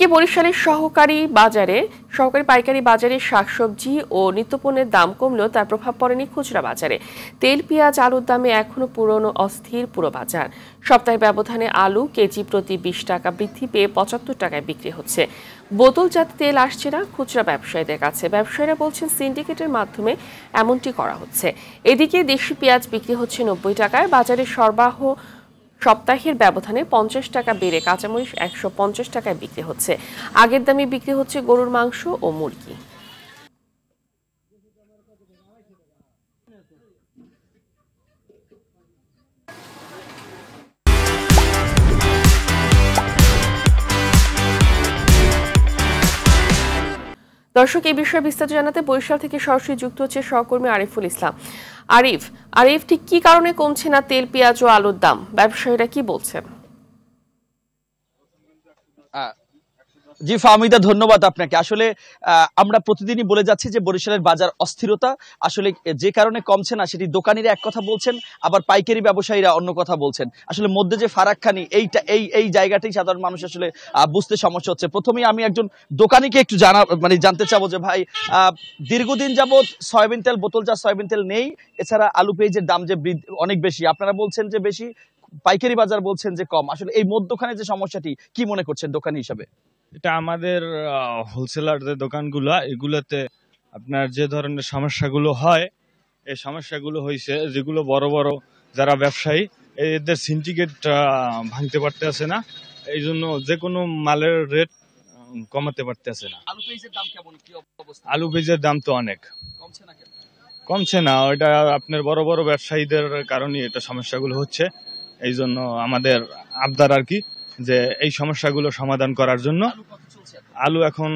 এদিকে বরিশালের সহকারী পাইকারি বাজারে শাকসবজি ও নিত্যপণ্যের দাম কমলেও তার প্রভাব পড়েনি খুচরা বাজারে। তেল, পেঁয়াজ, আলুর দামে এখনো পুরনো অস্থির পুরো বাজার। সপ্তাহের ব্যবধানে আলু কেজি প্রতি 20 টাকা বৃদ্ধি পেয়ে 75 টাকায় বিক্রি হচ্ছে। বোতলজাত তেল আসছে না খুচরা ব্যবসায়ীদের কাছে। ব্যবসায়ীরা বলছেন সিন্ডিকেটের মাধ্যমে এমনটি করা হচ্ছে। এদিকে দেশি পেঁয়াজ বিক্রি হচ্ছে 90 টাকায়। বাজারে সপ্তাহের ব্যবধানে 50 টাকা বেড়ে কাঁচামরিচ 150 টাকায় বিক্রি হচ্ছে। আগের দামে বিক্রি হচ্ছে গরুর মাংস ও মুরগি। দর্শক, এই বিষয়ে বিস্তারিত জানাতে বরিশাল থেকে সরাসরি যুক্ত হচ্ছে সহকর্মী আরিফুল ইসলাম। আরিফ, ঠিক কি কারণে কমছে না তেল, পেঁয়াজ ও আলুর দাম? ব্যবসায়ীরা কি বলছেন? জি ফাহমিদা, ধন্যবাদ আপনাকে। আসলে আমরা প্রতিদিনই বলে যাচ্ছি যে বরিশালের বাজার অস্থিরতা আসলে যে কারণে কমছে না সেটি দোকানিরা এক কথা বলছেন, আবার পাইকারি ব্যবসায়ীরা অন্য কথা বলছেন। আসলে মধ্যে যে ফারাকখানি এই জায়গাটাই সাধারণ মানুষ আসলে বুঝতে সমস্যা হচ্ছে। প্রথমেই আমি একজন দোকানিকে একটু জানতে চাবো যে ভাই, দীর্ঘদিন যাবত সয়াবিন তেল, বোতলজাত সয়াবিন তেল নেই, এছাড়া আলু পেঁয়াজের দাম যে অনেক বেশি, আপনারা বলছেন যে বেশি, পাইকারি বাজার বলছেন যে কম। আসলে এই মধ্যখানে যে সমস্যাটি কি মনে করছেন দোকানি হিসাবে? এটা আমাদের হোলসেলার যে দোকানগুলো, এগুলোতে আপনার যে ধরনের সমস্যাগুলো হয়, এই সমস্যাগুলো হয়েছে যেগুলো বড় বড় যারা ব্যবসায়ী, এদের সিন্ডিকেট ভাঙতে পারতেছে না, এই জন্য যে কোনো মালের রেট কমাতে পারতেছে না। আলু পেঁয়াজের দাম তো অনেক কমছে না, ওইটা আপনার বড় বড় ব্যবসায়ীদের কারণে এটা সমস্যাগুলো হচ্ছে। এই জন্য আমাদের আবদার আর কি, যে এই সমস্যাগুলো সমাধান করার জন্য। আলু এখন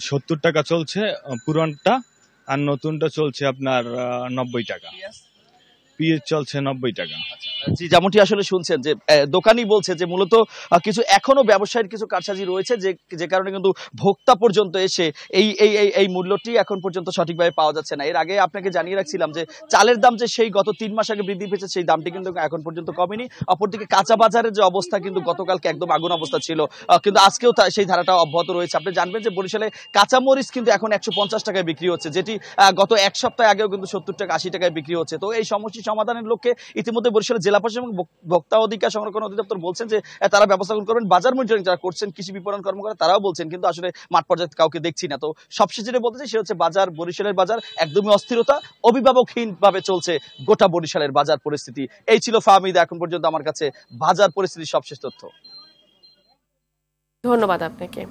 70 টাকা চলছে পুরানটা, আর নতুনটা চলছে আপনার 90 টাকা। পেঁয়াজ চলছে 90 টাকা। জি, যেমনটি আসলে শুনছেন যে দোকানি বলছে যে মূলত কিছু এখনো ব্যবসায়ীর কিছু কারসাজি রয়েছে, যে কারণে কিন্তু ভোক্তা পর্যন্ত এসে এই মূল্যটি এখন পর্যন্ত সঠিকভাবে পাওয়া যাচ্ছে না। এর আগে আপনাকে জানিয়ে রাখছিলাম যে চালের দাম যে সেই গত 3 মাস আগে বৃদ্ধি পেয়েছে, সেই দামটি কিন্তু এখন পর্যন্ত কমেনি। অপরদিকে কাঁচা বাজারের যে অবস্থা, কিন্তু গতকালকে একদম আগুন অবস্থা ছিল, কিন্তু আজকেও সেই ধারাটা অব্যাহত রয়েছে। আপনি জানবেন যে বরিশালে কাঁচামরিচ কিন্তু এখন 150 টাকায় বিক্রি হচ্ছে, যেটি গত এক সপ্তাহ আগেও কিন্তু 70 টাকা 80 টাকায় বিক্রি হচ্ছে। তো এই সমস্যা সমাধানের লক্ষ্যে ইতিমধ্যে বরিশালের জেলা প্রশাসন এবং ভোক্তা অধিকার সংরক্ষণ অধিদপ্তর বলছেন যে তারা ব্যবস্থা করবেন। বাজার মনিটরিং যারা করছেন, কৃষি বিপণন কর্মকর্তা, তারাও বলছেন, কিন্তু আসলে মাঠ পর্যায়ে কাউকে দেখছি না। তো সবশেষে যেটা বলতে চাই সে হচ্ছে বরিশালের বাজার একদমই অস্থিরতা, অভিভাবকহীন ভাবে চলছে গোটা বরিশালের বাজার পরিস্থিতি। এই ছিল ফাহমিদা এখন পর্যন্ত আমার কাছে বাজার পরিস্থিতির সবশেষ তথ্য। ধন্যবাদ আপনাকে।